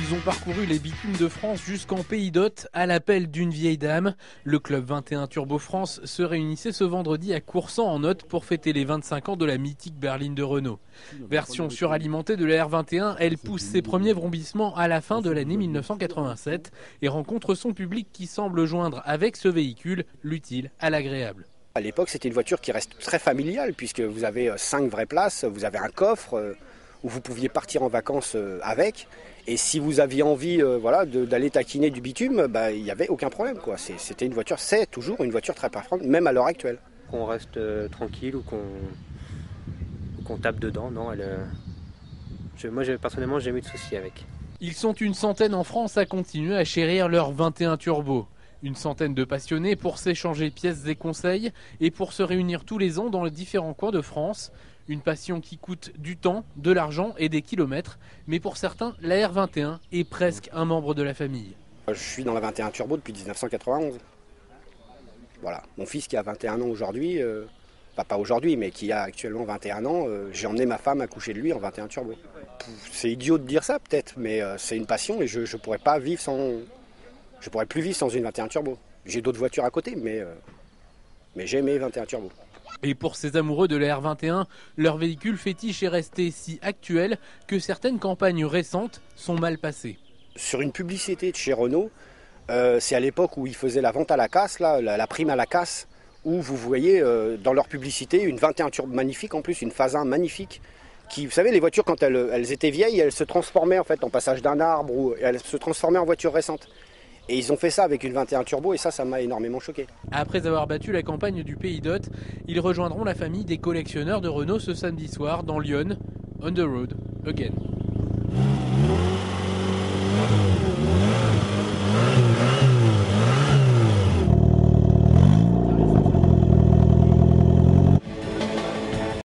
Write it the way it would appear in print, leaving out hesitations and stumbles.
Ils ont parcouru les bitumes de France jusqu'en Pays d'Hôte à l'appel d'une vieille dame. Le club 21 Turbo France se réunissait ce vendredi à Coursan en Othe pour fêter les 25 ans de la mythique berline de Renault. Version suralimentée de la R21, elle pousse ses premiers vrombissements à la fin de l'année 1987 et rencontre son public qui semble joindre avec ce véhicule l'utile à l'agréable. À l'époque, c'était une voiture qui reste très familiale puisque vous avez 5 vraies places, vous avez un coffre où vous pouviez partir en vacances avec. Et si vous aviez envie d'aller taquiner du bitume, il n'y avait aucun problème, quoi. C'était une voiture, c'est toujours une voiture très performante, même à l'heure actuelle. Qu'on reste tranquille ou qu'on tape dedans, non. Moi, personnellement, j'ai jamais eu de soucis avec. Ils sont une centaine en France à continuer à chérir leur 21 Turbo. Une centaine de passionnés pour s'échanger pièces et conseils et pour se réunir tous les ans dans les différents coins de France. Une passion qui coûte du temps, de l'argent et des kilomètres. Mais pour certains, la R21 est presque un membre de la famille. Je suis dans la 21 Turbo depuis 1991. Voilà. Mon fils qui a 21 ans aujourd'hui, pas aujourd'hui, mais qui a actuellement 21 ans, j'ai emmené ma femme à coucher de lui en 21 Turbo. C'est idiot de dire ça peut-être, mais c'est une passion et je ne pourrais pas vivre sans... Je pourrais plus vivre sans une 21 Turbo. J'ai d'autres voitures à côté, mais j'ai mes 21 Turbo. Et pour ces amoureux de la R21, leur véhicule fétiche est resté si actuel que certaines campagnes récentes sont mal passées. Sur une publicité de chez Renault, c'est à l'époque où ils faisaient la vente à la casse, là, la prime à la casse, où vous voyez dans leur publicité une 21 Turbo magnifique, en plus une Phase 1 magnifique. Vous savez, les voitures, quand elles étaient vieilles, elles se transformaient en fait en passage d'un arbre, ou elles se transformaient en voitures récentes. Et ils ont fait ça avec une 21 Turbo et ça m'a énormément choqué. Après avoir battu la campagne du Pays d'Hôte, ils rejoindront la famille des collectionneurs de Renault ce samedi soir dans Lyon, on the road again.